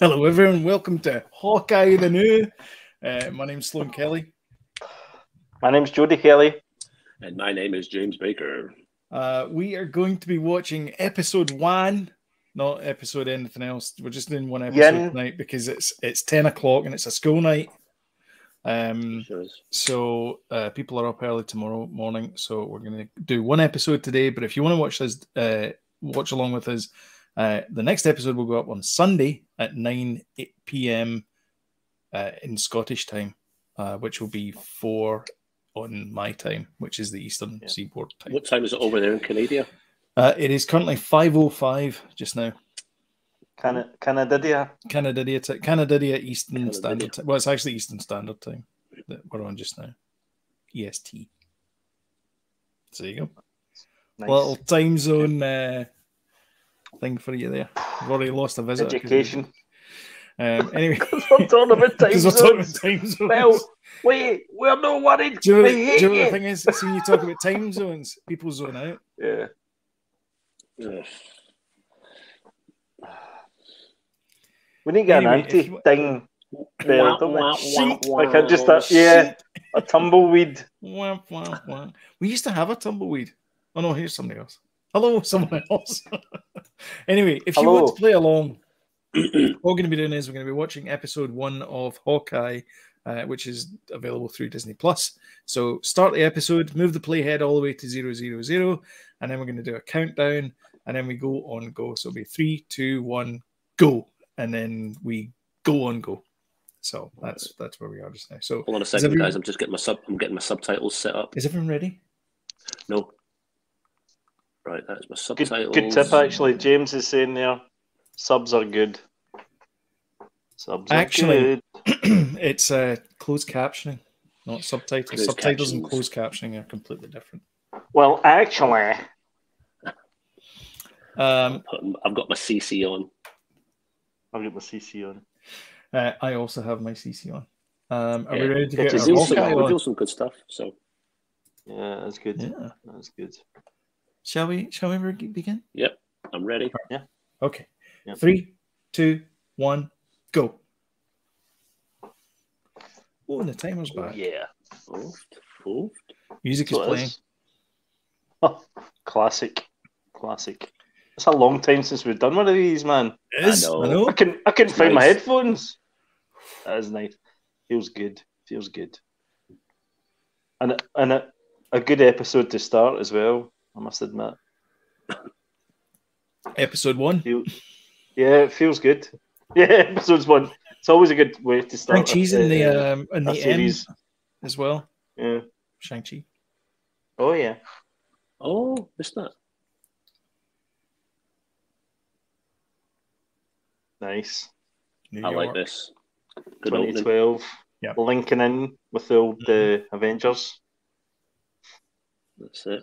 Hello, everyone. Welcome to Hawkeye the New. My name's Sloan Kelly. My name's Jody Kelly. And my name is James Baker. We are going to be watching episode 1, not episode anything else. We're just doing one episode tonight because it's 10 o'clock and it's a school night. So people are up early tomorrow morning, so we're going to do one episode today. But if you want to watch this, watch along with us. The next episode will go up on Sunday at 9 p.m. In Scottish time, which will be 4 on my time, which is the Eastern Seaboard time. What time is it over there in Canada? It is currently 5:05 just now. Canada Eastern Standard Time. Well, it's actually Eastern Standard Time that we're on just now. EST. So there you go. Nice. Little time zone thing for you there. I've already lost a visit. Education. Anyway, because we're talking about time zones. Well, we're not worried. Do you know the thing is, see, when you talk about time zones, people zone out. Yeah. We need to get an anti-thing there, don't we? Like a tumbleweed. We used to have a tumbleweed. Oh no, here's somebody else. Hello, someone else. Anyway, if you want to play along, what we're going to be doing is we're going to be watching episode 1 of Hawkeye, which is available through Disney Plus. So start the episode, move the playhead all the way to 000, and then we're going to do a countdown, and then we go on go. So it'll be 3, 2, 1, go, and then we go on go. So that's where we are just now. So hold on a second, guys. I'm just getting my subtitles set up. Is everyone ready? No. Right, that's my subtitles. Good tip, actually. James is saying there, subs are good. Subs are good. It's closed captioning, not subtitles. Subtitles and closed captioning are completely different. Well, actually, I've got my CC on. I've got my CC on. I also have my CC on. Are we ready to get our Hawkeye on? We do some good stuff. So yeah, that's good. Yeah, that's good. Shall we begin? Yep, I'm ready. Yeah. Okay. Yep. 3, 2, 1, go. Oh, and the timer's back. Yeah. Music is playing. Oh, classic. It's a long time since we've done one of these, man. It is. I know. I couldn't find my headphones. That is nice. Feels good. And a good episode to start as well, I must admit. Episode 1? Yeah, it feels good. Yeah, episode's 1. It's always a good way to start. Shang-Chi's in the series as well. Yeah. Shang-Chi. Oh, yeah. Oh, missed that. Nice. I like this. Good 2012. Yeah. Linking in with the old Avengers. That's it.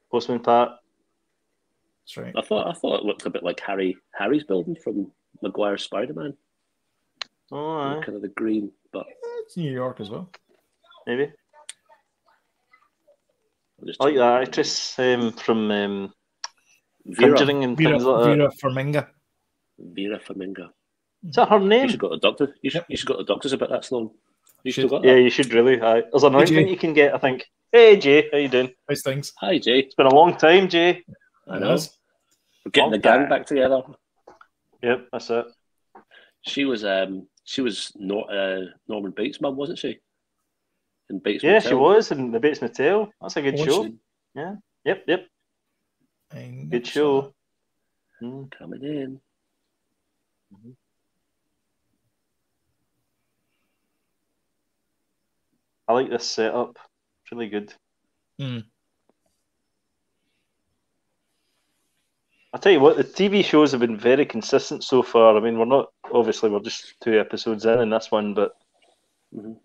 Postman Pat. That's right. I thought it looked a bit like Harry's building from Maguire's Spider-Man. Oh, kind of the green, but it's New York as well. Maybe. I like that actress from Conjuring and things like that. Vera Farmiga. Is that her name? You should go to a doctor. You should go to doctors about that, Sloan. You should. Yeah, you should really. There's an ointment you can get, I think. Hey, Jay, how you doing? How's things? Hi, Jay. It's been a long time, Jay. I know. We're getting the gang back together. Yep, that's it. She was Norman Bates' mum, wasn't she? In Bates Motel. She was in the Bates Motel. That's a good show. Yeah. Yep. Good show. Coming in. Mm-hmm. I like this setup. It's really good. I'll tell you what, the TV shows have been very consistent so far. I mean, we're just 2 episodes in this one, but... And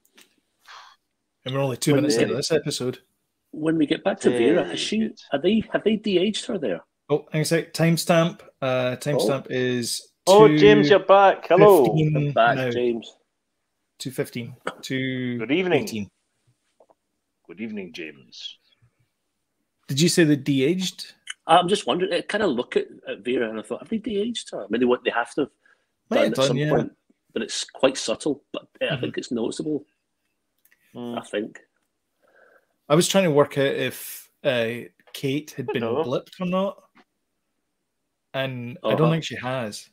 we're only 2 minutes into this episode. When we get back to Vera, have they de-aged her there? Oh, hang on a sec. Timestamp. Timestamp is... James, you're back. Hello. I'm back, now. James. 2:15. Good evening. 18. Good evening, James. Did you say they de-aged? I'm just wondering. I kind of look at Vera and I thought, have they de-aged her? I mean, they have to. done at some point, but it's quite subtle. But I think it's noticeable. I think. I was trying to work out if Kate had been blipped or not, and I don't think she has.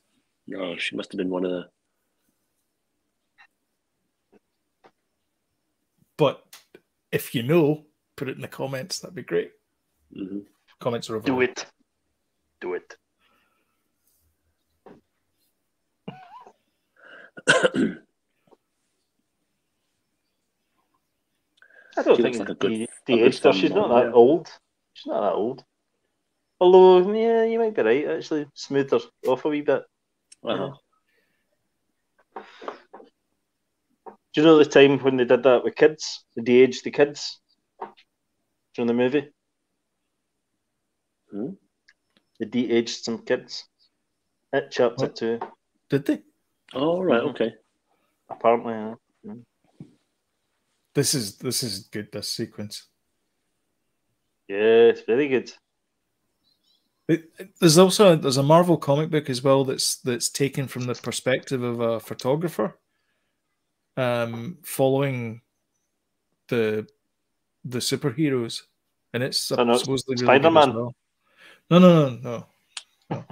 No, she must have been one of the. But if you know, put it in the comments. That'd be great. Comments are over. Do it. I don't think like the age stuff. She's not that old. She's not that old. Although, yeah, you might be right. Actually, smoothed her off a wee bit. Do you know the time when they did that with kids? They de-aged the kids during the movie. They de-aged some kids. At chapter 2. Did they? Oh, right. Okay. Apparently, yeah. This is good. This sequence. Yeah, it's very good. There's a Marvel comic book as well that's taken from the perspective of a photographer, following the superheroes, and it's supposedly really Spider-Man. good as well. No.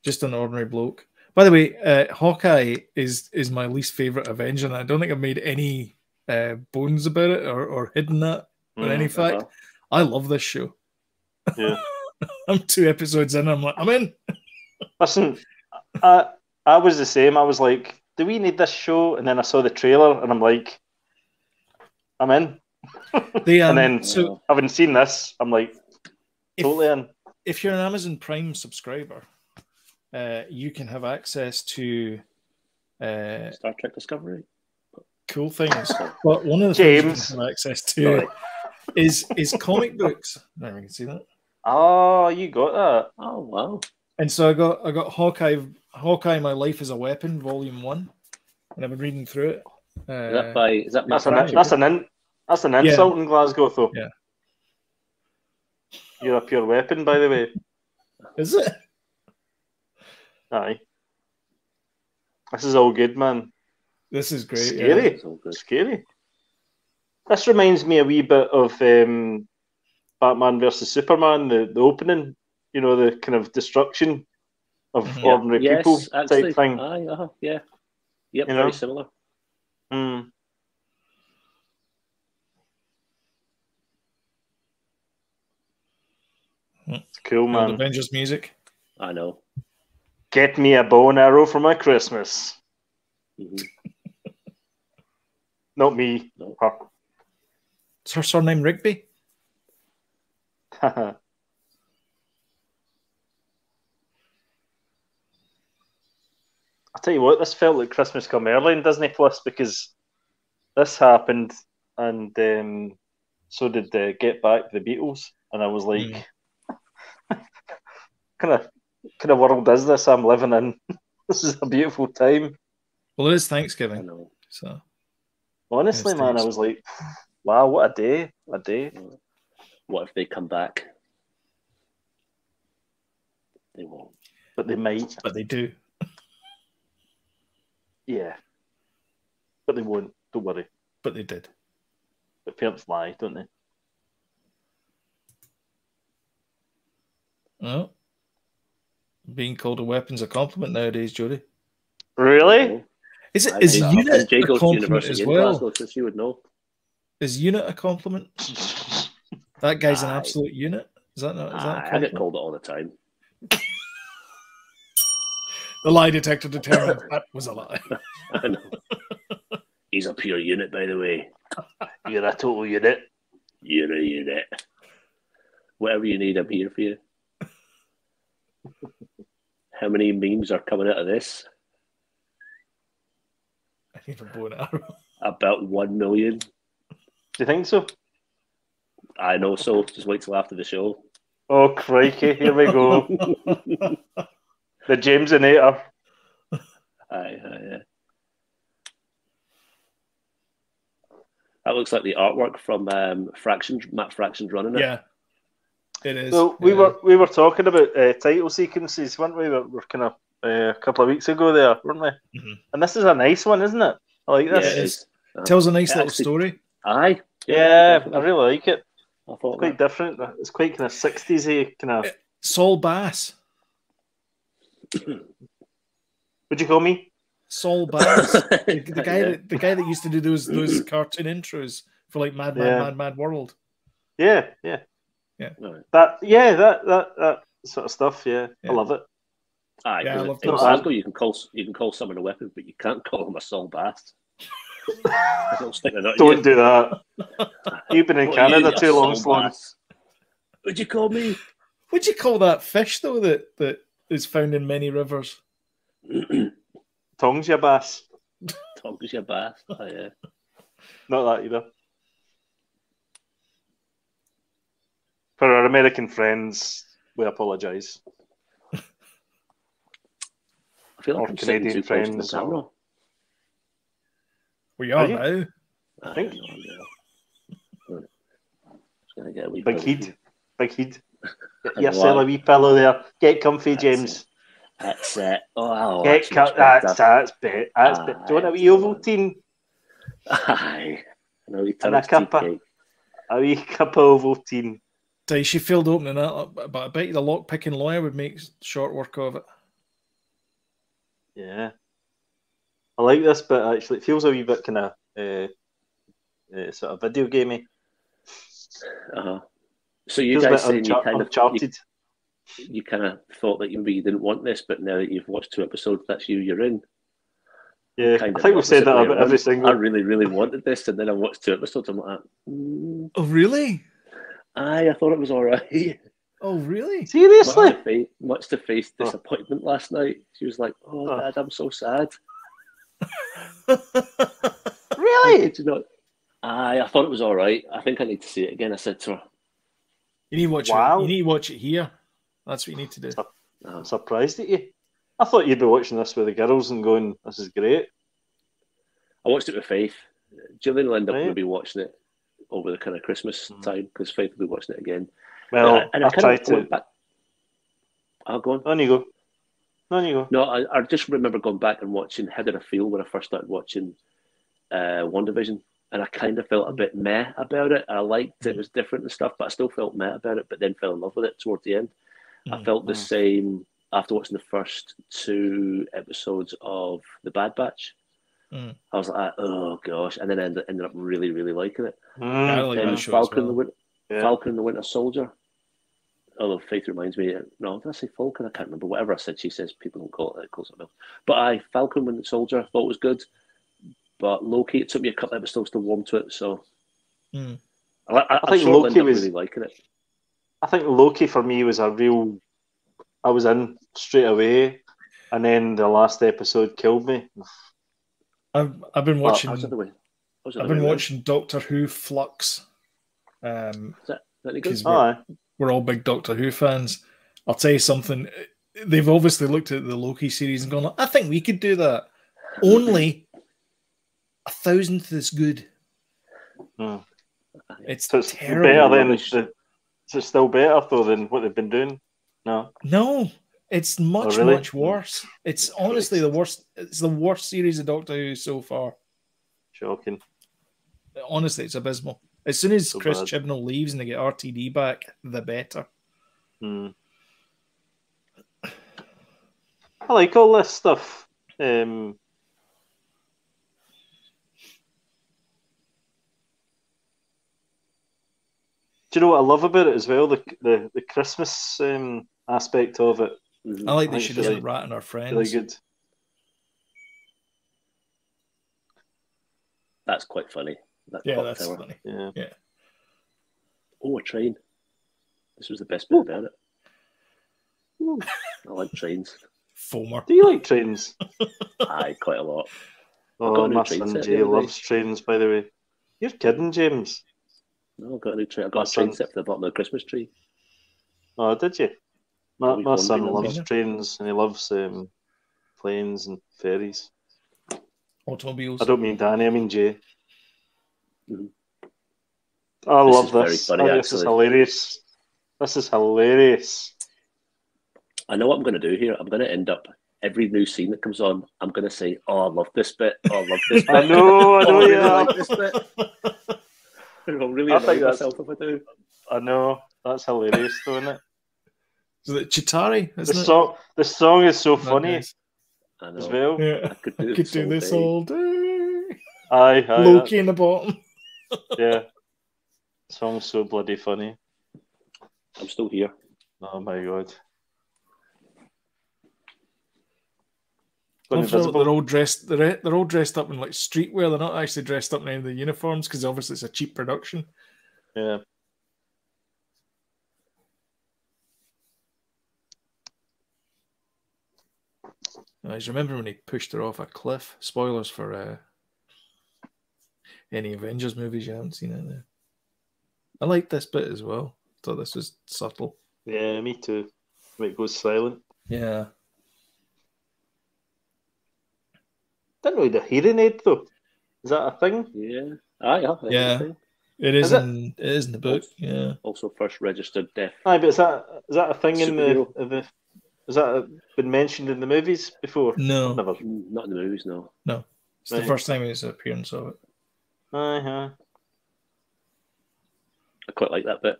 Just an ordinary bloke. By the way, Hawkeye is my least favorite Avenger, and I don't think I've made any bones about it or hidden that with any fact. I love this show. Yeah. I'm 2 episodes in, I'm like, I'm in. Listen, I was the same. I was like, do we need this show? And then I saw the trailer, and I'm like, I'm in. And then, having seen this, I'm like, totally in. If you're an Amazon Prime subscriber, you can have access to Star Trek Discovery. Cool things. But one of the things you can have access to is comic books. There we can see that. Oh, you got that. Oh, wow. And so I got Hawkeye, My Life as a Weapon, Volume 1, and I've been reading through it. That's an insult in Glasgow, though. Yeah. You're a pure weapon, by the way. Is it? Aye. This is all good, man. This is great. Scary. Yeah. Scary. This reminds me a wee bit of Batman versus Superman, the opening, you know, the kind of destruction of ordinary people type thing. Yeah. Yep, very similar. It's cool, man. Avengers music. I know. Get me a bow and arrow for my Christmas. Not me. No. Her. Is her surname Rigby? I tell you what, this felt like Christmas Come Early in Disney Plus, because this happened, and so did Get Back, the Beatles, and I was like, kind of world is this I'm living in? This is a beautiful time. Well, it is Thanksgiving. I know. So honestly, man, I was like, wow, what a day. A day. What if they come back? They won't. But they might. But they do. Yeah. But they won't. Don't worry. But they did. But parents lie, don't they? Well, being called a weapon's a compliment nowadays, Jody. Really? Is unit a compliment as well? Glasgow, so she would know. Is unit a compliment? That guy's an absolute unit. Is that not? Is that I get called it all the time. The lie detector determined that was a lie. I know. He's a pure unit, by the way. You're a total unit. You're a unit. Whatever you need, I'm here for you. How many memes are coming out of this? I need a bow and arrow. About 1 million. Do you think so? I know so. Just wait till after the show. Oh, crikey. Here we go. The Jamesonator. Aye. That looks like the artwork from Matt Fraction's running it. Yeah, it is. So we were talking about title sequences, weren't we? We're kind of a couple of weeks ago there, weren't we? Mm-hmm. And this is a nice one, isn't it? I like this. Yeah, it is. Tells a nice little story. Aye. Yeah, I really like it. I thought it's quite different. It's quite kind of 60s-y kind of. Saul Bass. Would you call me? Saul Bass, the guy that used to do those cartoon intros for like Mad World. Yeah. That sort of stuff. Yeah. I love it. Aye, yeah, I love in Glasgow, you can call someone a weapon, but you can't call them a Saul Bass. Don't do that. You've been in Canada too long, Sloan. Would you call me? Would you call that fish though that is found in many rivers? Tongs your bass. Tongs your bass. Oh, yeah. Not that either. For our American friends, we apologise. I feel like I'm Canadian friends. We are now. I think. Big heat. Get yourself a wee pillow there. Get comfy, James. That's it. Oh, that's bit. That's bit. Do you want a wee Ovaltine? Aye. And a cup of Ovaltine. She failed opening that up, but I bet you the lock-picking lawyer would make short work of it. Yeah. I like this bit, actually. It feels a wee bit kind of sort of video gamey. Uh-huh. So you guys saying you kind of Uncharted. You kind of thought that maybe you didn't want this, but now that you've watched 2 episodes, that's you're in. Yeah, I think we've said that about every single. I really, really wanted this, and then I watched 2 episodes. I'm like, oh really? Aye, I thought it was all right. Oh really? Seriously? Much to face disappointment last night. She was like, "Oh, Dad, I'm so sad." Really? Did you not? Aye, I thought it was all right. I think I need to see it again. I said to her, "You need to watch it. You need to watch it here. That's what you need to do." I'm surprised at you. I thought you'd be watching this with the girls and going, "This is great." I watched it with Faith. Gillian will end up going to be watching it over the kind of Christmas time because Faith will be watching it again. Well, and I tried to. I'll go on. On you go. No, I just remember going back and watching How Did I Feel when I first started watching WandaVision, and I kind of felt a bit meh about it. I liked it; it was different and stuff, but I still felt meh about it. But then fell in love with it towards the end. I felt the same after watching the first 2 episodes of The Bad Batch. I was like, oh gosh, and then ended up really, really liking it. And Falcon and the Winter Soldier. Although Faith reminds me, no, did I say Falcon? I can't remember. Whatever I said, she says people don't call it close enough. But Falcon and Winter Soldier I thought was good. But Loki, it took me a couple of episodes to warm to it. So I think Loki was really liking it. I think Loki for me was a real. I was in straight away, and then the last episode killed me. I've been watching. I've been watching Doctor Who Flux. Because we're all big Doctor Who fans. I'll tell you something. They've obviously looked at the Loki series and gone, "I think we could do that." Only 1,000th as good. It's terrible. Better than is it still better though than what they've been doing? No, it's much much worse. It's honestly the worst. It's the worst series of Doctor Who so far. Shocking. Honestly, it's abysmal. As soon as Chris Chibnall leaves and they get RTD back, the better. I like all this stuff. Do you know what I love about it as well? The Christmas aspect of it. I like that she doesn't rat on her friends. Really good. That's quite funny. That's funny. Yeah. Oh, a train. This was the best bit about it. I like trains. Foamer. Do you like trains? Aye, quite a lot. Oh, my son Jay loves trains, by the way. You're kidding, James. No, I got a new train. I got a train set for the bottom of the Christmas tree. Oh, did you? My son loves trains and he loves planes and ferries. Automobiles. I don't mean Danny, I mean Jay. I love this. Funny, this is hilarious. This is hilarious. I know what I'm going to do here. I'm going to end up every new scene that comes on, I'm going to say, "Oh, I love this bit. Oh, I love this bit. I know, I really yeah. like this bit." I'll really annoy myself if I do. I know, that's hilarious, though, isn't it? Is it Chitari? The song is so funny. I know. As well. Yeah. I could do this all day. Aye, Loki in the bottom. Yeah. The song's so bloody funny. I'm still here. Oh my god. They're all dressed. They're all dressed up in like streetwear. They're not actually dressed up in any of the uniforms because obviously it's a cheap production. Yeah. I just remember when he pushed her off a cliff. Spoilers for any Avengers movies you haven't seen it there. I liked this bit as well. Thought this was subtle. Yeah, me too. When it goes silent. Yeah. Didn't know he had a hearing aid though. Is that a thing? Yeah. Yeah. It is in the book. Yeah. Also, first registered deaf. Aye, but is that a thing in the? Has that been mentioned in the movies before? No, never. Not in the movies. No. No, it's the first time it's an appearance of it. Aye. I quite like that bit.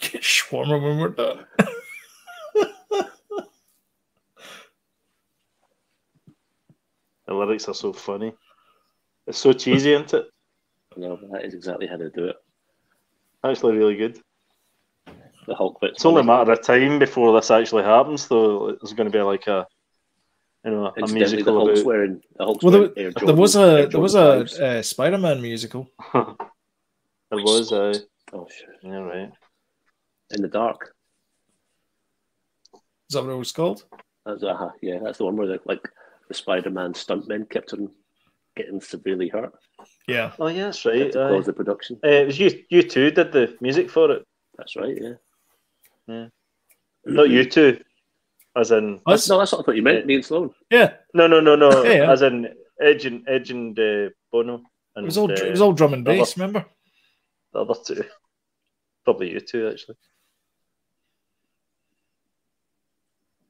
Get shawarma when we're done. The lyrics are so funny. It's so cheesy, isn't it? No, but that is exactly how they do it. Actually, really good. The Hulk bit. It's only a matter of time before this actually happens, though. There's going to be like a musical. The Hulk's wearing. There was a Spider-Man musical. There was a. Oh sure. Yeah, right. In the Dark. Is that what it was called? That's the one where the Spider-Man stuntmen kept on getting severely hurt. Yeah. Oh yeah, that's right. To close the production. It was you two did the music for it. That's right. Yeah. Yeah. Not you two, as in. No, that's what I thought you meant. Me and Sloan. Yeah. No. Yeah. As in Edge and Bono. And, it was all drum and bass. Remember? The other two. Probably you two, actually.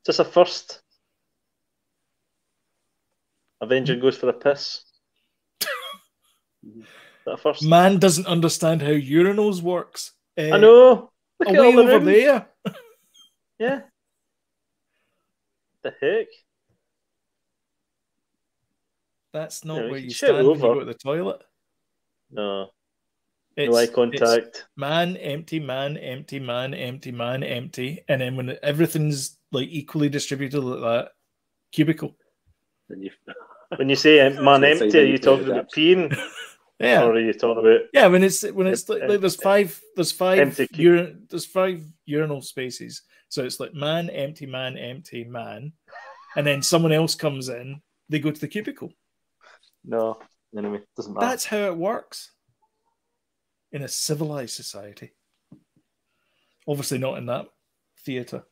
Is this a first? Avenger goes for a piss. Is that a first? Man doesn't understand how urinals works. I know. Look away over there. Yeah. The heck? That's not where you stand when you go to the toilet. No. No eye contact. Man, empty, man, empty, man, empty, man, empty. And then when everything's like equally distributed like that, cubicle. When you say man empty, are you talking about peeing? Yeah. Or are you talking about? Yeah, when it's like there's five urinal spaces. So it's like man, empty, man, and then someone else comes in. They go to the cubicle. No, anyway, doesn't matter. That's how it works in a civilized society. Obviously, not in that theatre.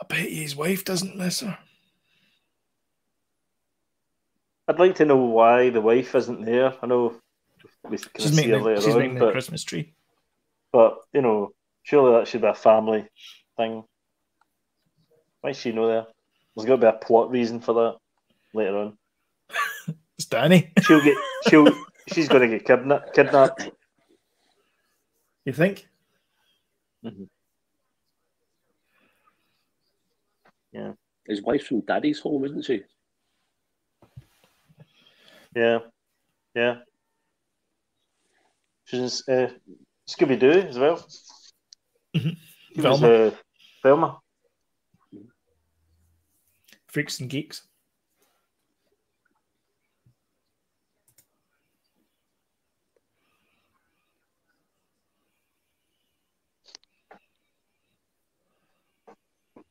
I bet his wife doesn't miss her. I'd like to know why the wife isn't there. I know we can see her later she's on, making the Christmas tree. But, surely that should be a family thing. Why is she not there? There's got to be a plot reason for that later on. It's Danny. She's going to get kidnapped. You think? Mm-hmm. Yeah. His wife's from Daddy's home, isn't she? Yeah. She's Scooby-Doo as well. Mm-hmm. Velma. Freaks and Geeks.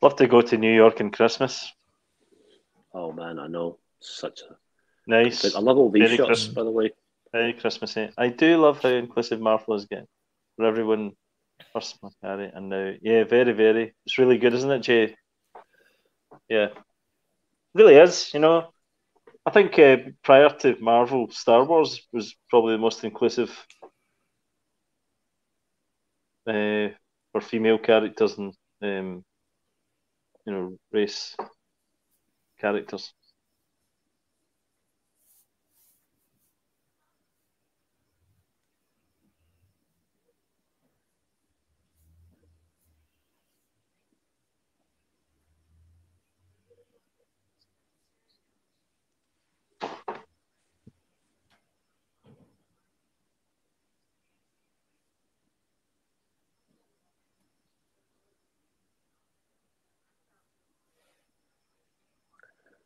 Love to go to New York in Christmas. Oh man, I know. Such a nice. I love all these shots, by the way. Very Christmassy. I do love how inclusive Martha is getting. For everyone, first Macari, and now, yeah, very, very. It's really good, isn't it, Jay? Yeah, it really is. I think prior to Marvel, Star Wars was probably the most inclusive for female characters and race characters.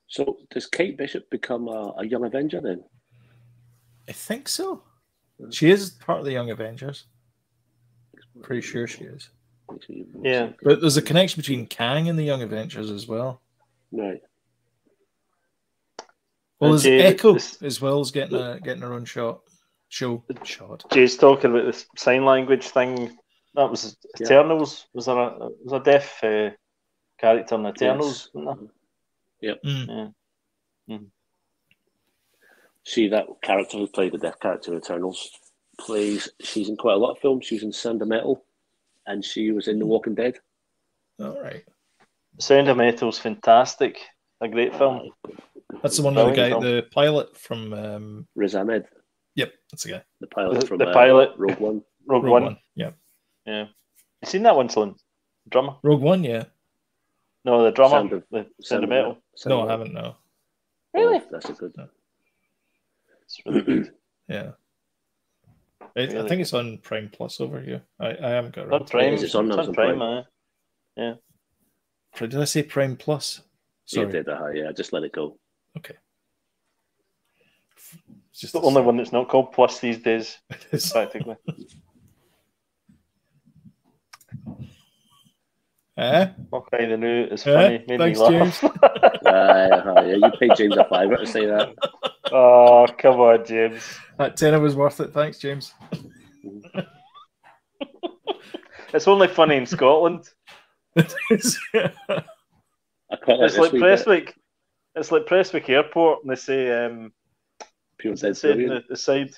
So does Kate Bishop become a Young Avenger then? I think so. She is part of the Young Avengers. Pretty sure she is. Yeah. But there's a connection between Kang and the Young Avengers as well. Right. Well, there's Echo as well as getting her own shot. Jay's talking about this sign language thing. That was Eternals. Was there a deaf character in Eternals? Yes. Yep. Yeah. See, that character who played the deaf character in Eternals she's in quite a lot of films. She was in Sound of Metal and she was in The Walking Dead. All right. Sound of Metal's fantastic. A great film. That's the one with the pilot from Riz Ahmed. Yep, that's the guy. The pilot from pilot. Rogue One. Rogue One. Yeah. You seen that one, Sloan? Drummer? Rogue One, yeah. No, the drummer. Sound of Metal. No, I haven't, no. Really? Oh, that's a good. It's really good. Yeah. I think it's on Prime Plus over here. I haven't got it. On Prime. It's on Prime. Yeah. Did I say Prime Plus? Sorry. You did, yeah. Just let it go. Okay. It's just the only one that's not called Plus these days, practically. Hawkeye the New is funny. Made Thanks, me laugh. James. You paid James a $5 to say that. Oh, come on, James. That tenner was worth it. Thanks, James. It's only funny in Scotland. It's like Prestwick. It's like Prestwick Airport, and they say pure dead brilliant. The side,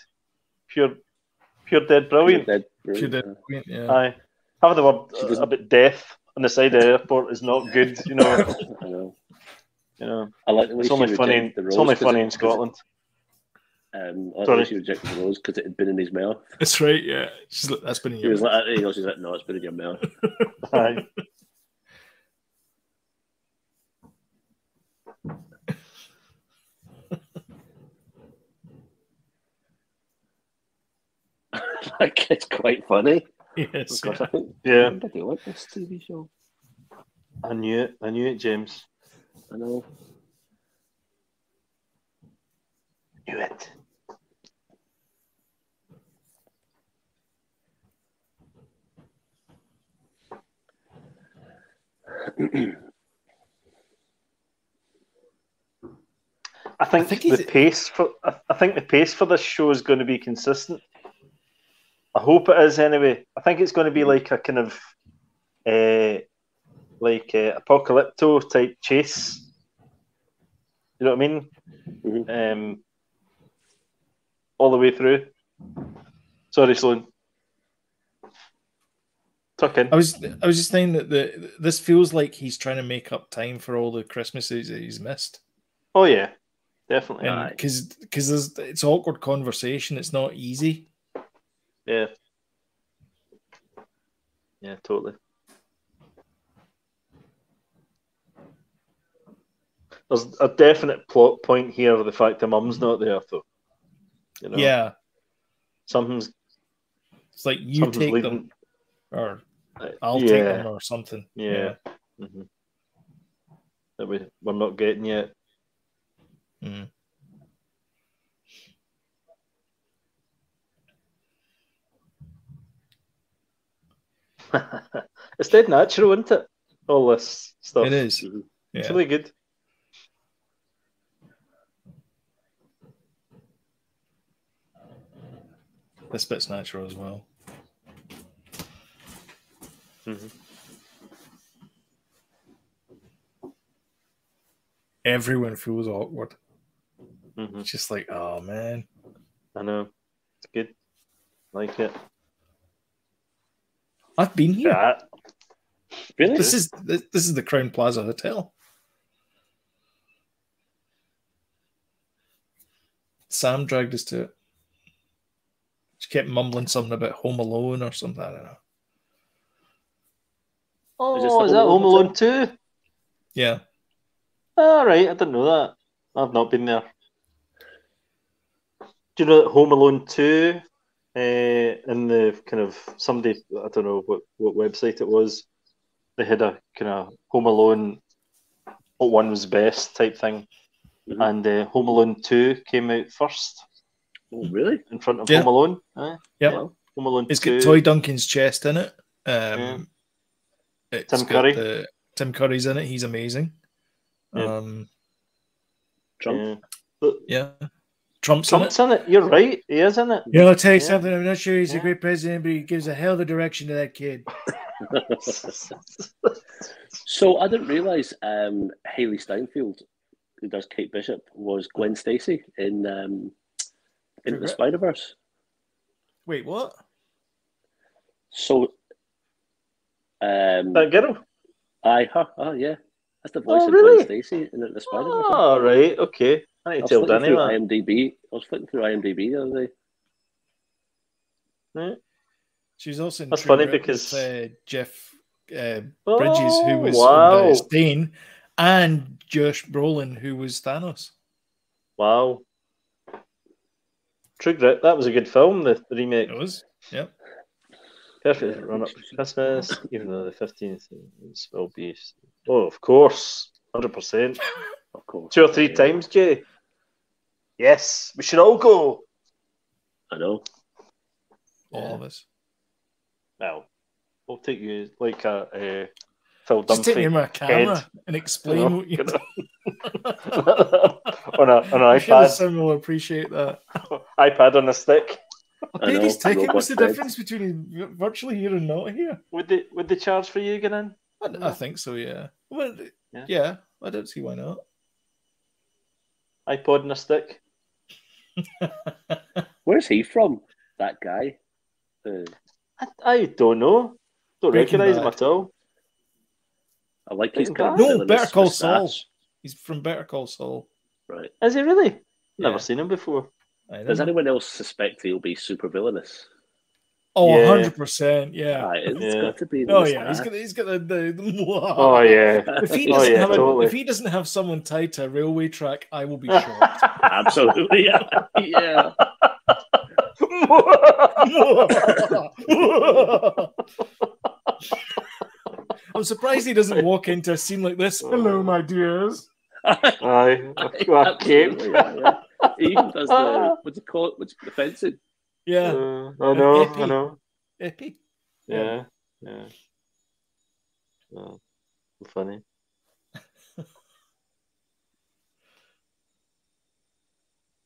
pure dead brilliant. Pure dead brilliant. Yeah. Aye, having the word about death on the side of the airport is not good. I know. I like the way it's only funny. It's only funny in Scotland. I like she rejected the rose because it had been in his mouth. That's right. Yeah, that's been in your mouth. She's like, no, it's been in your mouth. Aye. Like, it's quite funny. Yes. Gosh, I think, yeah. I do like this TV show. I knew it, James. I know. I knew it. I think the pace for this show is going to be consistent. I hope it is anyway. I think it's going to be like a kind of apocalypto type chase. You know what I mean? Mm-hmm. All the way through. Sorry, Sloan. Tuck in. I was just saying that this feels like he's trying to make up time for all the Christmases that he's missed. Oh yeah, definitely. Because it's awkward conversation. It's not easy. Yeah. Yeah, totally. There's a definite plot point here of the fact that Mum's not there, though. You know? Yeah. Something's. It's like you take leading... them, or I'll take them, or something. Yeah. Mm-hmm. That we're not getting yet. Mm-hmm. It's dead natural, isn't it? All this stuff. It is. Mm-hmm. Yeah. It's really good. This bit's natural as well. Mm-hmm. Everyone feels awkward. Mm-hmm. It's just like, oh man. I know. It's good. Like it. I've been here. Yeah. Really? This is the Crown Plaza Hotel. Sam dragged us to it. She kept mumbling something about Home Alone or something. I don't know. Oh, is that Home Alone 2? Yeah. All right, I didn't know that. I've not been there. Do you know that Home Alone 2, in the kind of somebody, I don't know what website it was, they had a kind of Home Alone, what one was best type thing. Mm-hmm. And Home Alone 2 came out first. Oh, really? In front of Home Alone. Yeah. Home Alone It's 2. got Toy Duncan's chest in it. Tim Curry. Tim Curry's in it. He's amazing. Trump. Yeah. Trump's in it. You're right. He is in it. Yeah, I'll tell you something. I'm not sure he's a great president, but he gives a hell of a direction to that kid. So I didn't realise Hayley Steinfeld, who does Kate Bishop, was Gwen Stacy in Into the Spider-Verse. Wait, what? So that girl? Her. Oh, yeah. That's the voice of really? Gwen Stacy in Into the Spider-Verse. Oh, right. Okay. I need to tell Danny that. IMDb. I was flicking through IMDb the other day. Yeah. She's also in That's funny because Jeff Bridges, who was Stain, and Josh Brolin, who was Thanos. Wow. True Grit. That was a good film, the remake. It was, yep. Perfect run up to Christmas, even though the 15th will be. Oh, of course. 100%. Of course. 2 or 3 times, Jay. Yes, we should all go. I know. All of us. Well, we'll take you like a Phil Dunphy. Just take me in my camera and explain what you do. on an iPad. Someone will appreciate that. iPad on a stick. I paid his ticket. What's the difference between virtually here and not here? Would they charge for you getting in? I think so, yeah. Well, yeah, I don't see why not. iPod on a stick. Where's he from? That guy? I don't know. Don't recognise him at all. I like his No, Better Call Saul. He's from Better Call Saul. Right. Is he really? Never seen him before. Does anyone else suspect he'll be super villainous? Oh, 100%, yeah. It's got to be. He's got the oh yeah. If he doesn't have someone tied to a railway track, I will be shocked. Absolutely, yeah. I'm surprised he doesn't walk into a scene like this. Hello, my dears. Aye. Yeah. He even does what's it called? The fencing. Yeah. I know. Epi. Yeah. Oh, funny.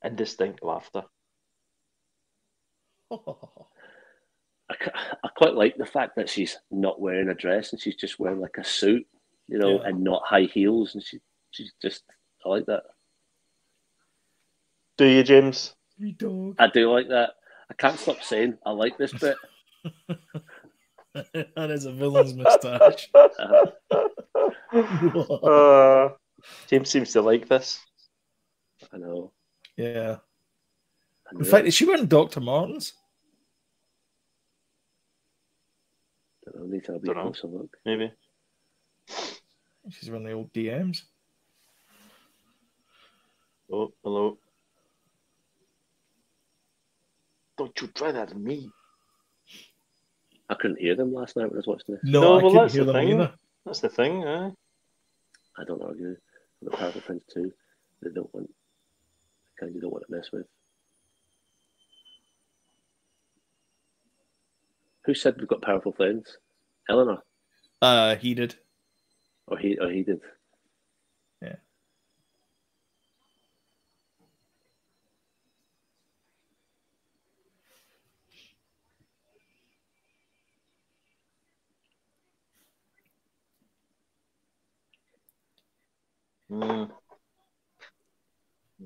Indistinct laughter. I quite like the fact that she's not wearing a dress and she's just wearing like a suit, and not high heels, and she's just, I like that. Do you, James? I do like that. I can't stop saying I like this bit. That is a villain's moustache. James seems to like this. I know. Yeah. In fact, is she wearing Dr. Martens? I need to have a closer look. Maybe. She's wearing the old DMs. Oh, hello. Don't you try that on me. I couldn't hear them last night when I was watching this. No, I couldn't hear them either. That's the thing, eh? I don't argue. The Powerful Friends too. They don't want to mess with. Who said we've got powerful friends? Eleanor. He did. Or he did. Yeah.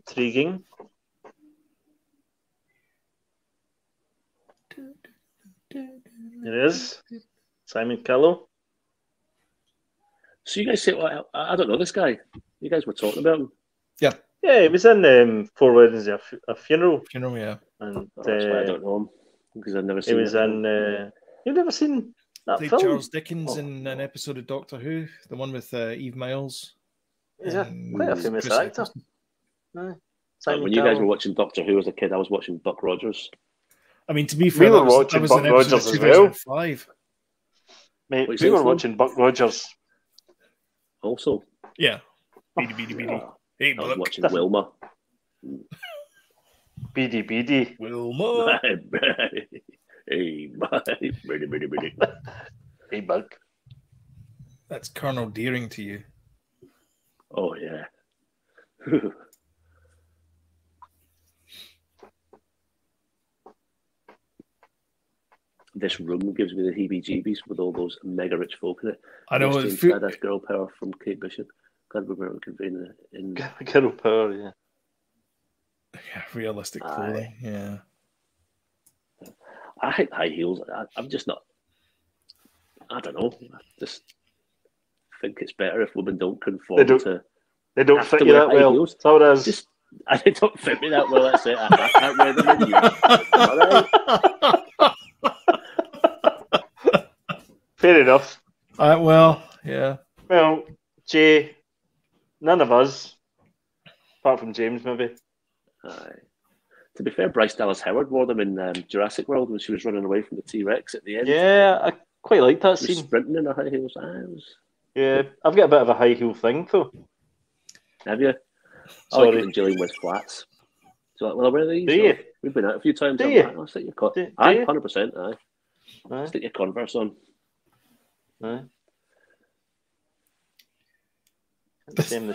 Intriguing. It is. Simon Callow. So you guys say, well, I don't know this guy. You guys were talking about him. Yeah. Yeah, he was in Four Weddings, a Funeral. Funeral, yeah. And that's why I don't know him, because I've never seen him. He was in... you've never seen that Played film? Charles Dickens in an episode of Doctor Who, the one with Eve Miles. He's quite a famous actor. When you guys were watching Doctor Who as a kid, I was watching Buck Rogers. I mean, to be fair, we were watching Buck Rogers as well. Mate, we were watching Buck Rogers. Also? Yeah. Beady, beady, beady. Hey, I was watching Wilma. Beady, beady. Wilma. Hey, beady, beady, beady. Hey, Buck. That's Colonel Deering to you. Oh, yeah. This room gives me the heebie-jeebies with all those mega rich folk in it. I know. That's Girl Power from Kate Bishop. Can't remember what conveying in Girl Power, yeah. Yeah, realistic clothing, yeah. I hate high heels. I'm just not. I don't know. I just think it's better if women don't conform to. They don't fit you that well. Heels. That's how it is. They don't fit me that well. That's it. I can't wear them in you. Fair enough. Well, yeah. Well, Jay, none of us, apart from James, maybe. To be fair, Bryce Dallas Howard wore them in Jurassic World when she was running away from the T-Rex at the end. Yeah, I quite liked that scene. Sprinting in her high heels. Yeah, I've got a bit of a high heel thing, though. Have you? Sorry. I like Jillian with flats. So, well, where are these? Do you? We've been out a few times. Do you? I'll stick your 100%. Aye. Stick your Converse on. Aye. The same.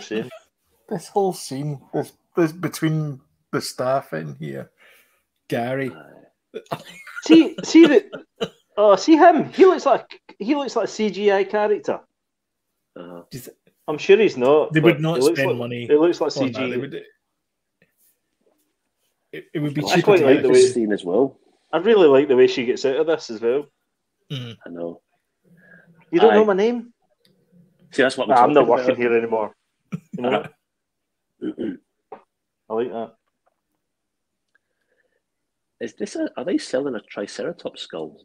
This whole scene, this between the staff in here, Gary. see him. He looks like a CGI character. I'm sure he's not. They would not spend money. It looks like CG. It would be I cheap. quite like the way scene as well. I really like the way she gets out of this as well. I know. You don't know my name? See, that's what I'm not working here anymore. You know? I like that. Is this are they selling a Triceratops skull?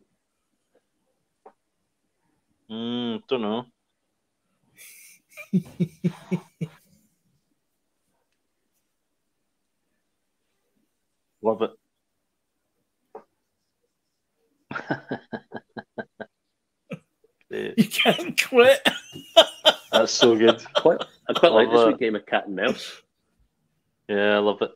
Don't know. Love it. You can't quit. That's so good. I quite like this week game of cat and mouse. Yeah, I love it.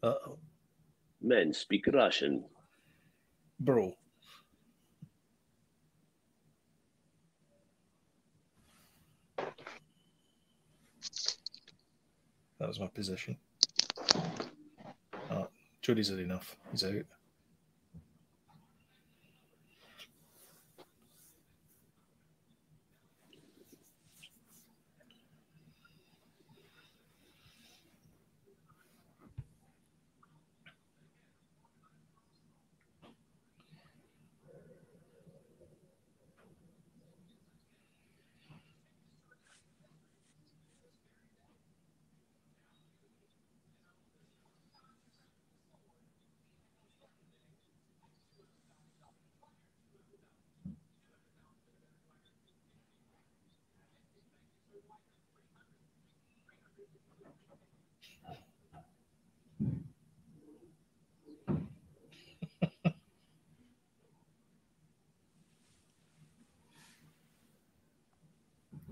Uh-oh. Men speak Russian. Bro. That was my position. Jody's had enough. He's out.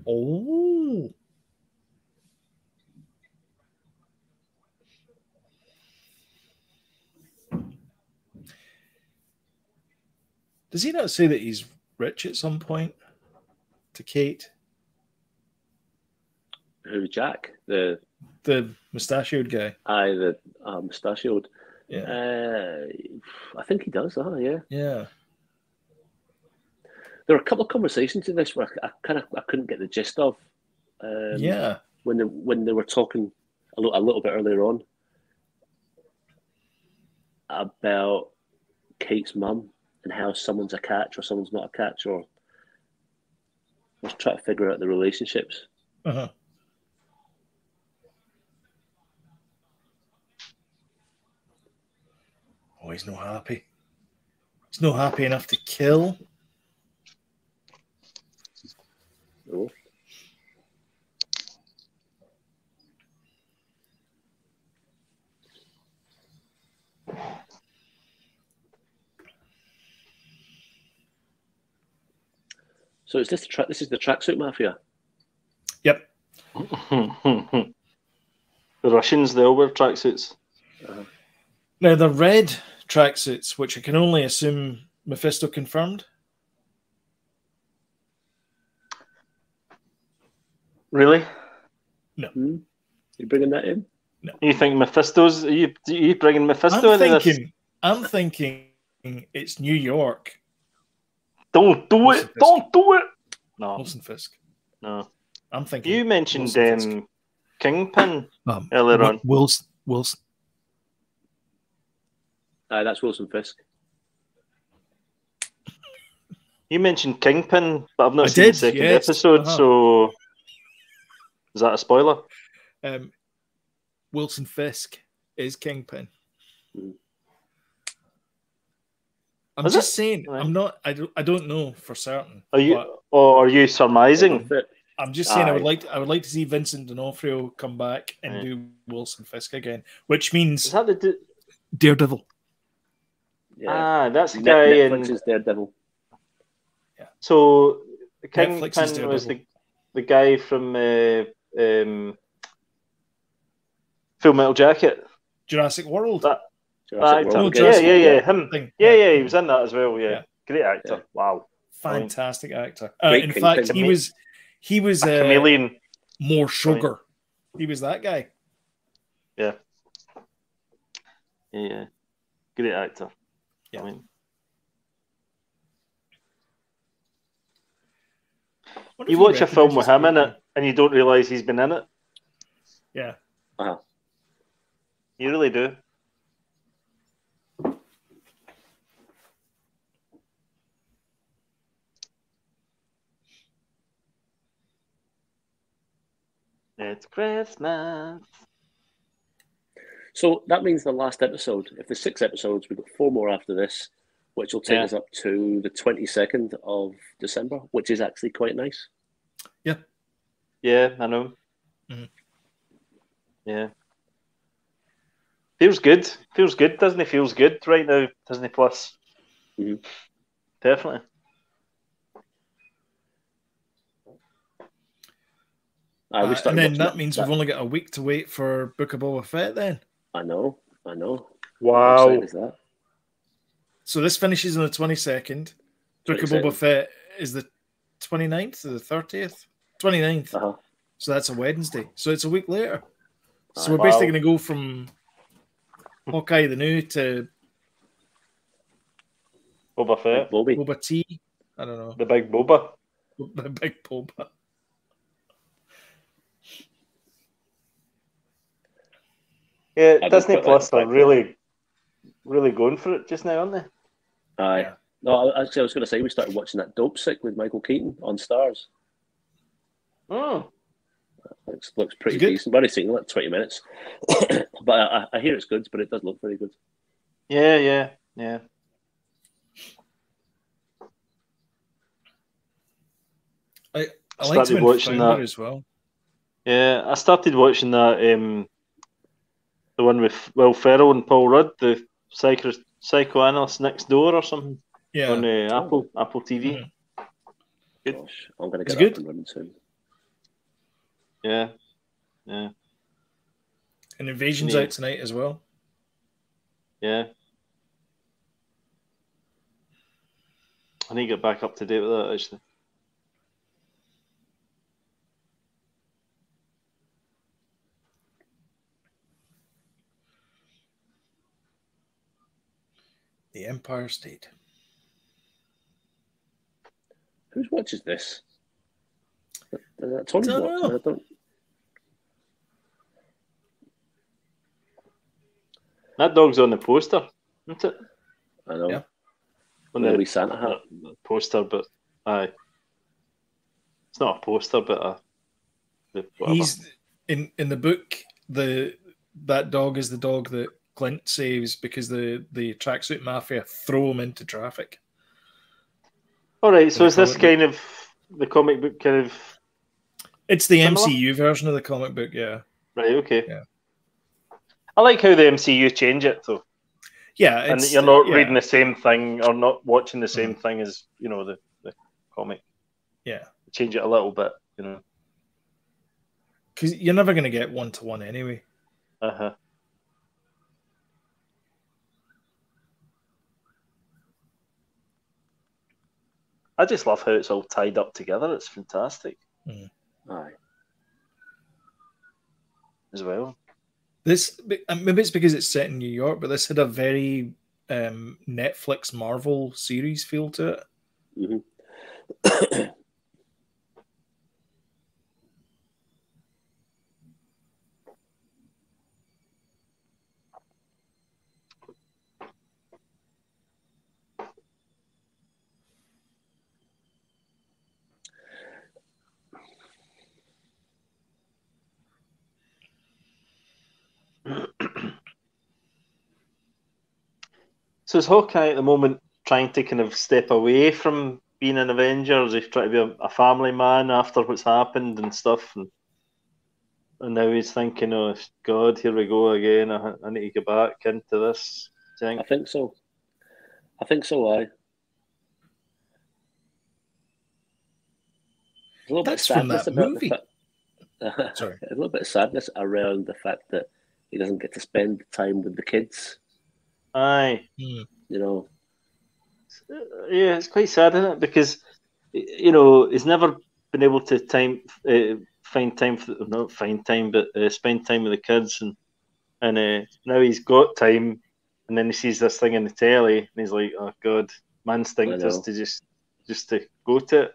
Oh. Does he not say that he's rich at some point to Kate? Who, Jack? The mustachioed guy. Aye, the mustachioed. Yeah. I think he does. Yeah. Yeah. There were a couple of conversations in this where I couldn't get the gist of. When they were talking a little bit earlier on about Kate's mum and how someone's a catch or someone's not a catch, or I was trying to figure out the relationships. Uh-huh. Oh, he's not happy. He's not happy enough to kill. Oh. So is this this is the tracksuit mafia? Yep. The Russians, they all wear tracksuits. Now, the red tracksuits, which I can only assume Mephisto confirmed. Really? No. You bringing that in? No. You think Mephisto's? Are you bringing Mephisto into this? I'm thinking it's New York. Don't do Wilson it! Fisk. Don't do it! No. Wilson Fisk. No. I'm thinking. You mentioned Kingpin earlier on. Wilson. That's Wilson Fisk. You mentioned Kingpin, but I've not seen the second episode, so is that a spoiler? Wilson Fisk is Kingpin. I'm just saying. Right. I'm not. I don't know for certain. Are you surmising? I'm just saying. I would like to see Vincent D'Onofrio come back and do Wilson Fisk again, which means is that the Daredevil. Yeah. That's the guy in Daredevil. Yeah. So Kingpin was the guy from Full Metal Jacket, Jurassic World. Him. Yeah, he was in that as well. Yeah. Great actor. Yeah. Wow, fantastic actor. In fact, he was a chameleon. More sugar. He was that guy. Yeah. Yeah. Great actor. Yeah. You watch a film with him in it, and you don't realise he's been in it. Yeah. You really do. It's Christmas. So that means the last episode. If there's 6 episodes, we've got 4 more after this, which will take us up to the 22nd of December, which is actually quite nice. Yeah. Yeah, I know. Mm-hmm. Yeah. Feels good. Disney feels good right now, Disney Plus. Mm-hmm. Definitely. And then that means we've only got a week to wait for Book of Boba Fett then. I know. Wow. How exciting is that? So this finishes on the 22nd. Book of Boba Fett is the 29th or the 30th? 29th. Uh-huh. So that's a Wednesday. So it's a week later. So we're basically going to go from Hawkeye the New to Boba Fett. Boba T. I don't know. The big Boba. The big Boba. Yeah, Disney Plus are really going for it just now, aren't they? Aye. Yeah. No, actually, I was going to say we started watching that Dope Sick with Michael Keaton on Stars. Oh. Looks pretty decent. I've only seen like 20 minutes. But I hear it's good, but it does look very good. Yeah. I started watching that as well. Yeah, I started watching that the one with Will Ferrell and Paul Rudd, the psychoanalyst next door or something. Yeah. On Apple TV. Mm-hmm. Good. Gosh, I'm going to get that running soon. Yeah. And Invasion's out tonight as well. Yeah. I need to get back up to date with that, actually. The Empire State. Who watches this? Tony watching. I don't. That dog's on the poster, isn't it? I know. Yeah. On the wee Santa hat poster, but aye, it's not a poster, but he's in the book. That dog is the dog that Clint saves because the tracksuit mafia throw him into traffic. All right, so is this kind of the comic book kind of? It's the similar? MCU version of the comic book, yeah. Right. Okay. Yeah. I like how the MCU change it, though. Yeah, and you're not reading the same thing or not watching the same thing as the comic. Yeah, change it a little bit, because you're never going to get 1-to-1 anyway. I just love how it's all tied up together. It's fantastic. Aye. As well. This maybe it's because it's set in New York, but this had a very Netflix Marvel series feel to it. Mm-hmm. So is Hawkeye at the moment trying to kind of step away from being an Avenger? He's trying to be a family man after what's happened and stuff, and now he's thinking, "Oh God, here we go again. I need to get back into this." Do you think? I think so. Aye. A little bit of sadness about movie. Sorry, a little bit of sadness around the fact that he doesn't get to spend time with the kids. Aye. Yeah, it's quite sad, isn't it? Because he's never been able to spend time with the kids, and now he's got time, and then he sees this thing in the telly, and he's like, "Oh God, my instinct is to just to go to it."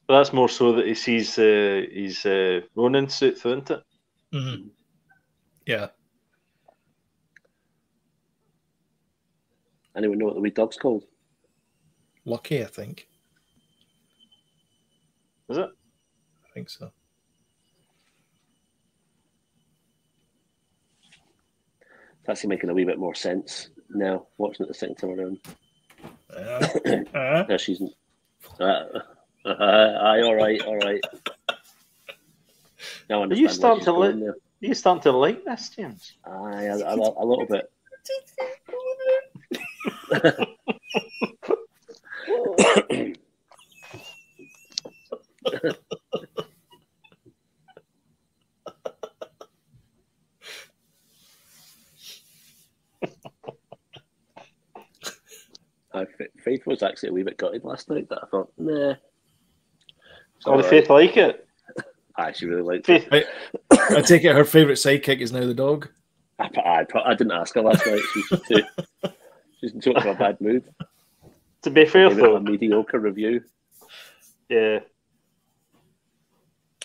But that's more so that he sees his Ronin suit, isn't it? Mm-hmm. Yeah. Anyone know what the wee dog's called? Lucky, I think. Is it? I think so. It's actually making a wee bit more sense now, watching it the second time around. No, she's... aye, all right. Now I understand. Are you starting to like this, James? Aye, a little bit. Faith was actually a wee bit gutted last night, but I thought, nah. Did Faith like it? I actually really liked Faith. it. I take it her favourite sidekick is now the dog. I didn't ask her last night. She's in sort of a bad mood. To be fair, though, a mediocre review. Yeah.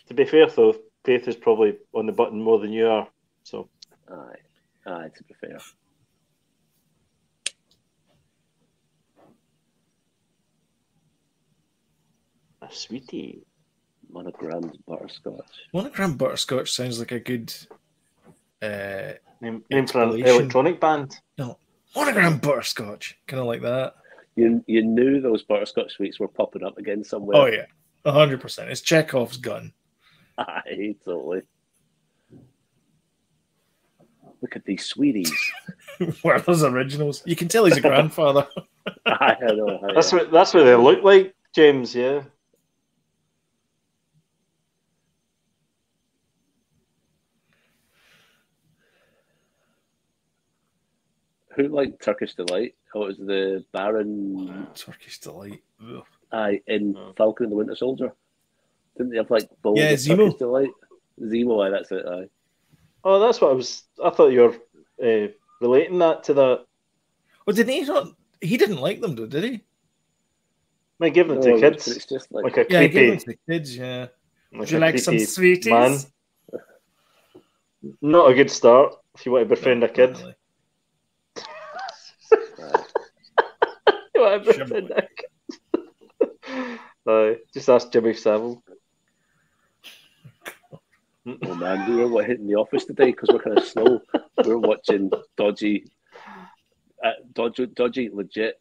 To be fair, though, Faith is probably on the button more than you are. So. Aye. To be fair. A sweetie. Monogrammed butterscotch. Monogrammed butterscotch sounds like a good name for an electronic band. No, monogrammed butterscotch, kind of like that. You knew those butterscotch sweets were popping up again somewhere. Oh yeah, 100%. It's Chekhov's gun. Aye, totally. Look at these sweeties. Where are those originals? You can tell he's a grandfather. I know. That's what they look like, James. Yeah. Who liked Turkish Delight? Oh, it was the Baron. Turkish Delight. Ugh. Aye, in Falcon and the Winter Soldier. Didn't they have like bowls of Zemo. Turkish Delight? Zemo, aye, that's it. Aye. Oh, that's what I thought you were relating that to that. Well, didn't he not? He didn't like them, though, did he? I give them to kids. It's just like a creepy. Give them to kids. Yeah. Would you like some sweeties? Man. Not a good start if you want to befriend a kid. Really. You want to befriend a kid? Just ask Jimmy Savile. Oh man, we were hitting the office today because we're kind of slow. We were watching dodgy, legit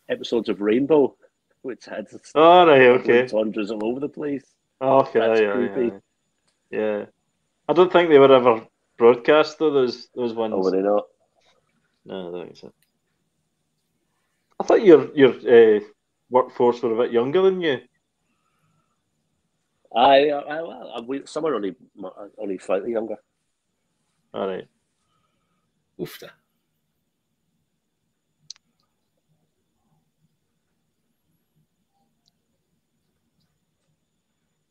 episodes of Rainbow, which had entendres all over the place. Oh, okay, yeah. I don't think they were ever broadcast though. Those ones. Oh, were they not? No, I don't think so. I thought your workforce were a bit younger than you. Some are only slightly younger. All right. Oofta.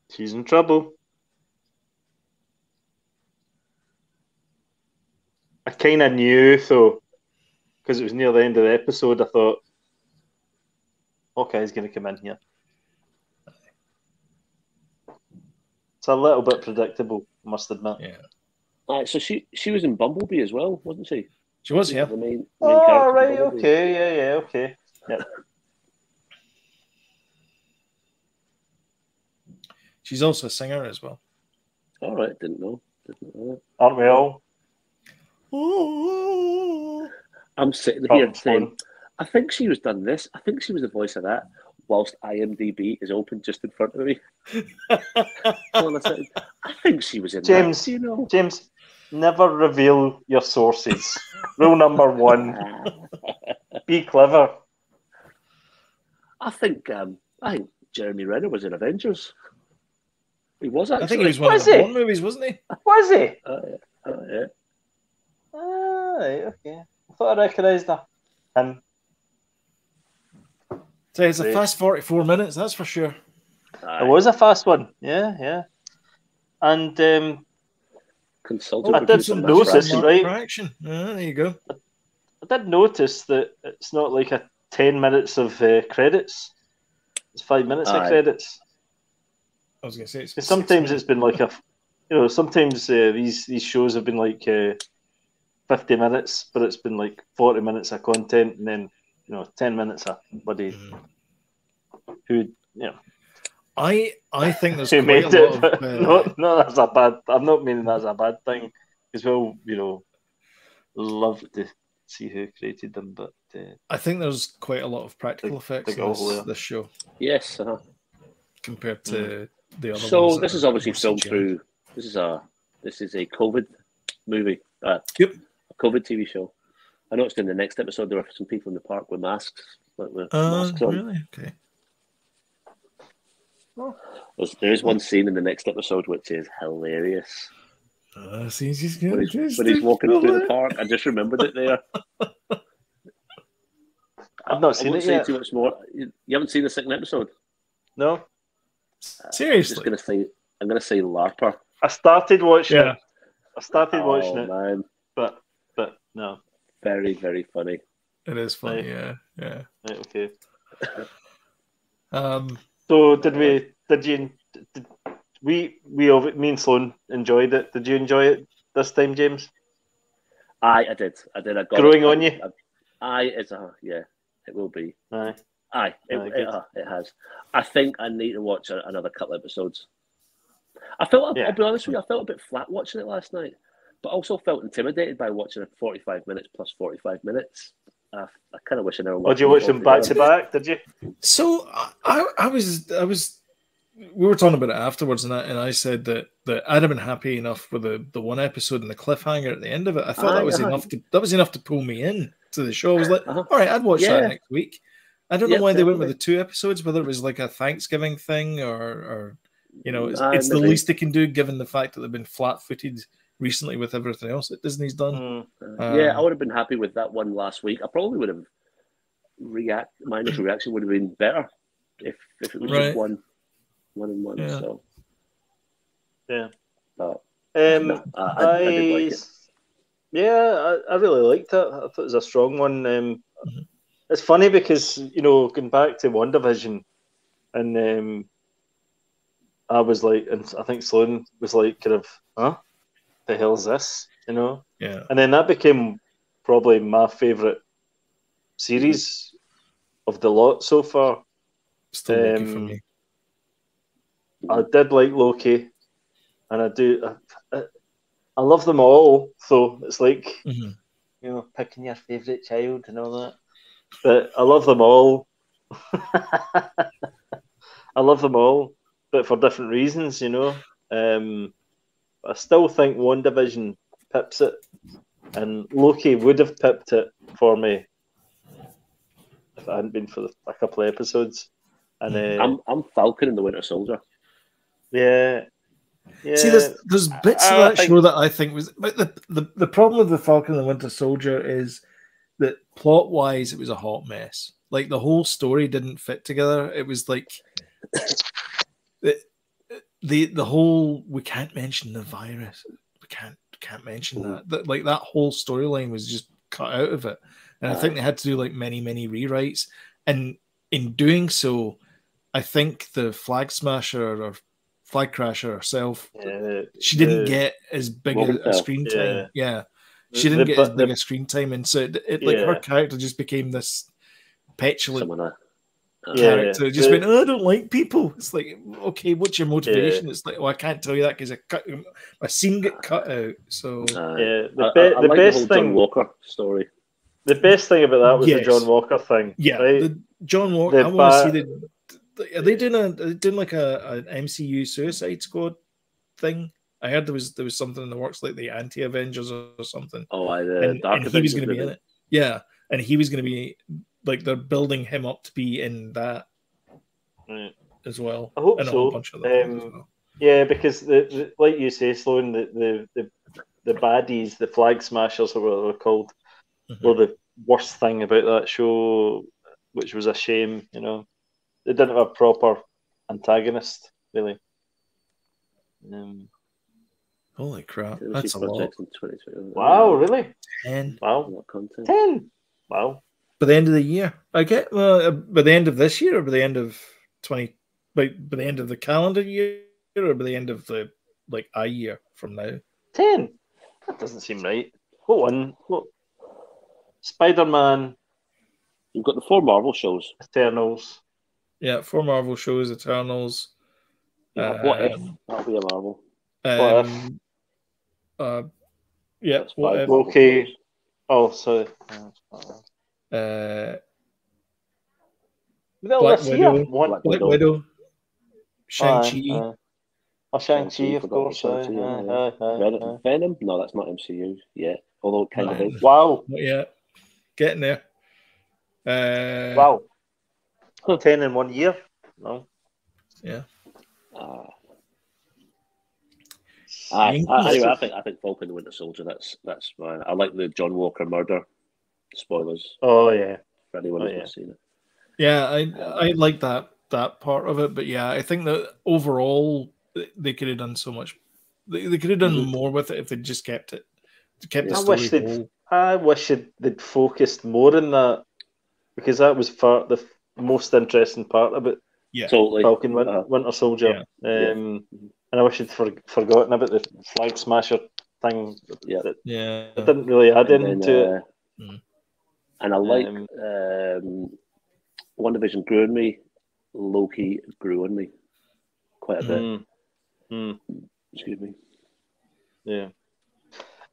She's in trouble. I kind of knew, though, because it was near the end of the episode, I thought, Hawkeye's going to come in here. It's a little bit predictable, I must admit. Yeah. So she was in Bumblebee as well, wasn't she? She was, yeah. The main oh, right, okay, yeah, okay. Yep. She's also a singer as well. All right, didn't know that. Aren't we all? I'm sitting here saying, I think she was done this. I think she was the voice of that, whilst IMDb is open just in front of me. I think she was in James, that. You know? James, never reveal your sources. Rule number 1. Be clever. I think Jeremy Renner was in Avengers. He was actually. I think he was one of the Bond movies, wasn't he? Was he? Yeah. Right, okay. I thought I recognised him. So it's a fast 44 minutes, that's for sure. It was a fast one, yeah. And I did notice, right? There you go. I did notice that it's not like a 10 minutes of credits. It's 5 minutes of credits. I was going to say, sometimes it's been like sometimes these shows have been like 50 minutes, but it's been like 40 minutes of content, and then 10 minutes of buddy who I think there's quite a lot of no, that's a bad. I'm not meaning that's a bad thing, because we'll love to see who created them, but I think there's quite a lot of practical effects in this show. Yes, compared to the other ones. So this is obviously filmed through. This is a COVID movie. Yep. A COVID TV show. I noticed in the next episode there were some people in the park with masks. Masks on. Really? Okay. There is one scene in the next episode which is hilarious. When he's walking through the park, I just remembered it there. I've not seen it yet. Too much more. You haven't seen the second episode? No. Seriously? I'm gonna say LARPer. I started watching it. Watching it, man. but no. Very, very funny. It is funny, yeah. Right, okay. So me and Sloan enjoyed it. Did you enjoy it this time, James? I did. I got growing on you. It will be. Aye. It has. I think I need to watch another couple episodes. I'll be honest with you, I felt a bit flat watching it last night, but also felt intimidated by watching it 45 minutes plus 45 minutes. I kind of wish I never watched. Did you watch them back to back? Did you? So I was. We were talking about it afterwards, and I said that I'd have been happy enough with the one episode and the cliffhanger at the end of it. I thought that was enough to pull me in to the show. I was like, all right, I'd watch that next week. I don't know why they went with the 2 episodes, whether it was like a Thanksgiving thing or it's the least they can do given the fact that they've been flat-footed recently with everything else that Disney's done. I would have been happy with that one last week. I probably would have my initial reaction would have been better if it was just one and one. Yeah. So I did like it. Yeah, I really liked it. I thought it was a strong one. It's funny because, going back to WandaVision, and I was like, and I think Sloan was like, kind of, huh? The hell's this? Yeah. And then that became probably my favourite series of the lot so far. Still Loki for me. I did like Loki, and I do. I love them all. So it's like, picking your favourite child and all that. But I love them all. I love them all, but for different reasons, I still think WandaVision pips it, and Loki would have pipped it for me if it hadn't been for a couple of episodes. And I'm Falcon and the Winter Soldier. Yeah. See, there's bits of that show that I think was, but the problem with the Falcon and the Winter Soldier is that plot wise it was a hot mess. Like the whole story didn't fit together. It was like the whole, we can't mention the virus. We can't mention that. Like that whole storyline was just cut out of it. And I think they had to do like many rewrites. And in doing so, I think the Flag Smasher or Flag Crasher herself, she didn't get as big a screen time. Yeah. She didn't get as big a screen time. And so it like her character just became this petulant character. It just went, I don't like people. It's like, okay, what's your motivation? It's like, I can't tell you that because a scene get cut out. So the like best the thing, John Walker story. The best thing about that was the John Walker thing. Yeah, right? The John Walker. I want to see are they doing like an MCU Suicide Squad thing? I heard there was something in the works, like the Anti-Avengers or something. Oh, and he was going to be in it. Yeah, and he was going to be like, they're building him up to be in that as well. I hope and so. A whole bunch of other things as well. Yeah, because the like you say, Sloan, the baddies, the Flag Smashers, or what they're called, were the worst thing about that show, which was a shame. They didn't have a proper antagonist, really. Holy crap, that's a lot. Wow, really? 10. Wow. 10. Wow. By the end of the year, I get by the end of this year, or by the end of by the end of the calendar year, or by the end of the a year from now. 10. That doesn't seem right. What? Spider-Man. You've got the 4 Marvel shows. Eternals. Yeah, 4 Marvel shows. Eternals. What if? That'll be a Marvel. What if? Yeah. What if? Okay. Oh, sorry. Black Widow. Shang-Chi. Shang-Chi, of course. Venom? No, that's not MCU yet. Although it kind of is. Wow. Yeah. Getting there. Wow. 10 in 1 year. No. Yeah. Anyway, I think Falcon and the Winter Soldier. That's fine. I like the John Walker murder. Spoilers. Oh yeah. For anyone who's not seen it. Yeah, I like that part of it, but yeah, I think that overall they could have done so much. They could have done more with it if they just kept it. The story I wish they'd focused more on that, because that was the most interesting part about totally. Falcon Winter Soldier. And I wish they'd forgotten about the Flag Smasher thing. It didn't really add into it. And I like WandaVision grew on me. Loki grew on me quite a bit. Excuse me. Yeah.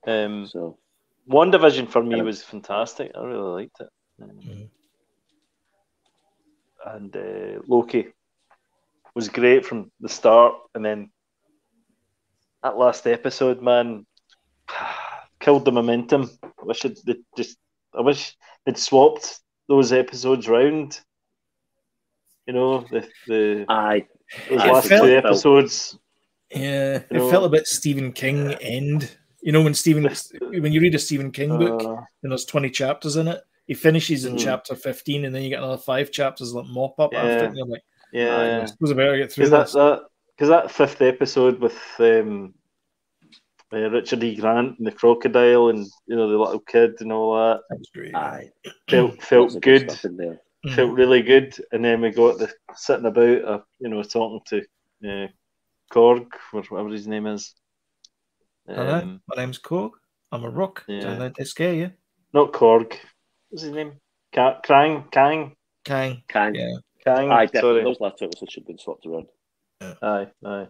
So WandaVision for me was fantastic. I really liked it. And Loki was great from the start, and then that last episode, man, killed the momentum. I wish they'd swapped those episodes round. Those last 2 episodes. Yeah, it felt a bit Stephen King end. When you read a Stephen King book and there's 20 chapters in it, he finishes in chapter 15, and then you get another 5 chapters that mop up after it. And you're like, I suppose I better get through this. Because that 5th episode with Richard E. Grant and the crocodile, and the little kid and all that. That's great. Aye. Felt good. Stuff in there. Felt really good, and then we got the sitting about, talking to Korg, or whatever his name is. Hello, my name's Korg. I'm a rook. Don't let that scare you. Not Korg. What's his name? Kang. Kang. Kang. Yeah. Kang. Aye, sorry. Those last two episodes should have been swapped around. Yeah. Aye.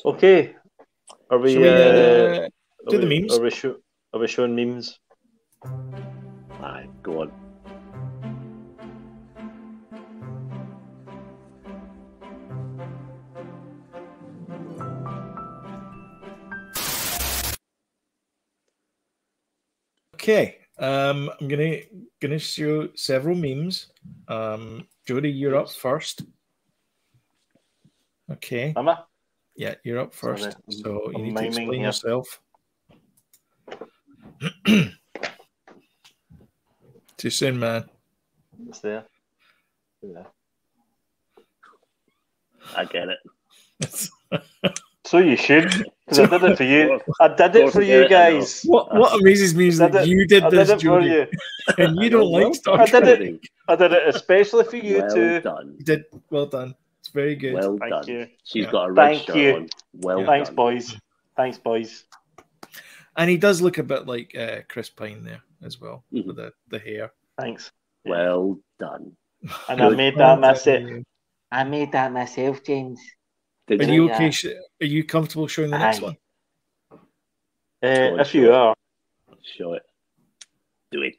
Okay. Are we? Shall we do the memes? Are we showing memes? Aye, go on. Okay, I'm gonna show several memes. Jody, you're up first. Okay. Am I? Yeah, you're up first. Sorry, so you I'm need to explain here. yourself. Too soon, man. It's there. Yeah. I get it. So you should, because I did it for you. I did it for you guys. What amazes me is that you did this, Jody, you. And you don't like Star Trek. I did it especially for you too. Done. You did well done. It's very good. Well Thank done. you. She's got a red Thank shirt you. on. Well Thanks, done. boys. Thanks, boys. And he does look a bit like Chris Pine there as well, with the hair. Thanks. Well done. And I made that myself. I made that myself, James. Are you okay? Are you comfortable showing the next one? If you are. Show it. Do it.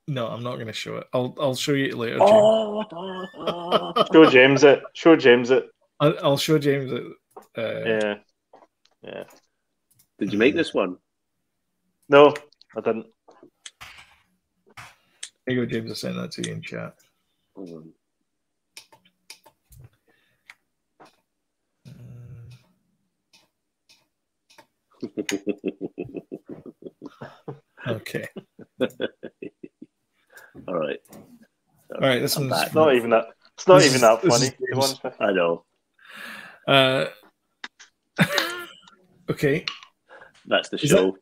No, I'm not going to show it. I'll show you it later. Show James it. Show James it. I'll show James it. Yeah. Did you make this one? No, I didn't. There you go, James. I sent that to you in chat. Hold on. Okay. All right. This one's not even that. It's not even that funny. I know. Okay. That's the show.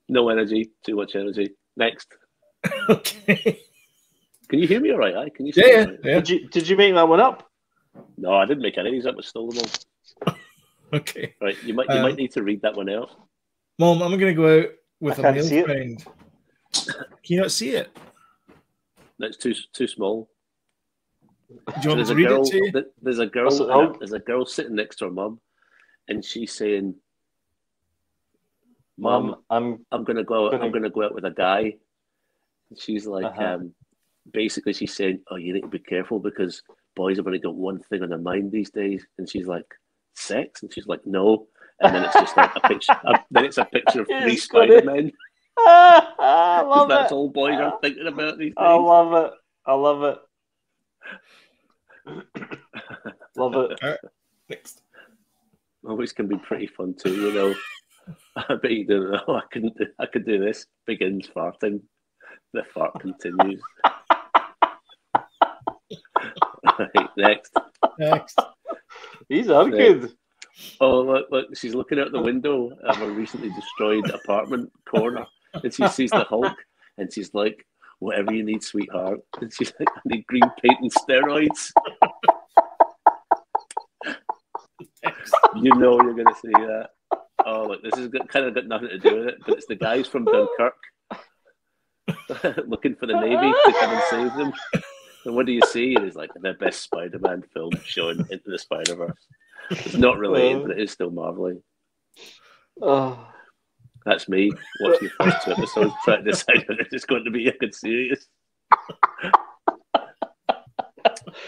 No energy. Too much energy. Next. Okay. Can you hear me all right? Can you? Yeah. Did you make that one up? No, I didn't make any of these up. I stole them all. Okay. Right. You might need to read that one out. Mom, I'm going to go out with a male friend. Can you not see it? That's too small. Do you want me to read it to you? There's a girl sitting next to her mum, and she's saying, "Mum, I'm gonna go out with a guy." And she's like, basically, she's saying, "Oh, you need to be careful because boys have only got one thing on their mind these days." And she's like, "Sex?" And she's like, "No." And then it's just like a picture. Then it's a picture of 3 Spider-Men. I love that's all boys are thinking about these days. I love it. Love it. All right. Next. Always can be pretty fun too, I bet you don't know. I could do this. Begins farting. The fart continues. Right, next. These are good. Oh, look, she's looking out the window of a recently destroyed apartment corner, and she sees the Hulk, and she's like, "Whatever you need, sweetheart." And she's like, "I need green paint and steroids." You know you're going to say that. Oh, look, this has kind of got nothing to do with it, but it's the guys from Dunkirk looking for the Navy to come and save them. And what do you see? It is like the best Spider-Man film shown into the Spider-Verse. It's not related, but it is still marveling. Oh, that's me watching the first 2 episodes, trying to decide whether it's going to be a good series.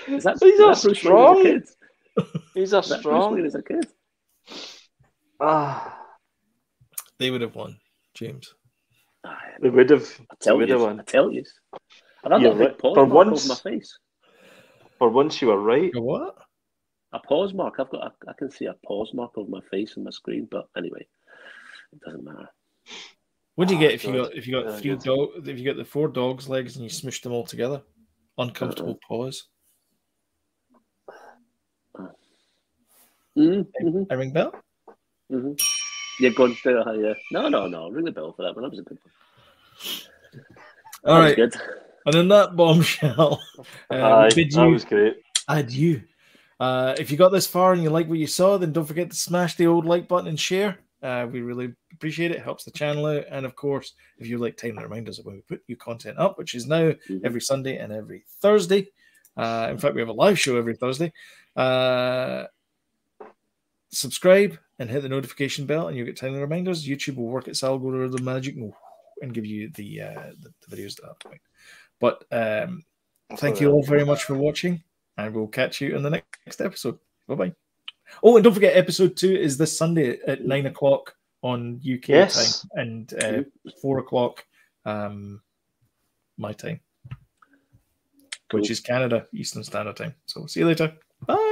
These are strong. These are strong. As a kid. They would have won, James. They would have. I tell you. I've got a big pause mark over my face. For once, you were right. A what? A pause mark. I can see a pause mark over my face on my screen, but anyway, it doesn't matter. What do you get if you got the 4 dogs' legs and you smushed them all together? Uncomfortable pause. Mm-hmm. I ring bell? Mm-hmm. You're going to, yeah. No. Ring the bell for that one. That was a good one. All right. Good. And in that bombshell, that was great. Adieu. If you got this far and you like what you saw, then don't forget to smash the old like button and share. We really appreciate it. It helps the channel out. And of course, if you like timely reminders of when we put new content up, which is now every Sunday and every Thursday. In fact, we have a live show every Thursday. Subscribe and hit the notification bell, and you'll get timely reminders. YouTube will work its algorithm magic and give you the videos at that point. But thank you all very much for watching, and we'll catch you in the next episode. Bye-bye. Oh, and don't forget, episode 2 is this Sunday at 9 o'clock on UK time and 4 o'clock my time, which is Canada Eastern Standard Time. So see you later. Bye.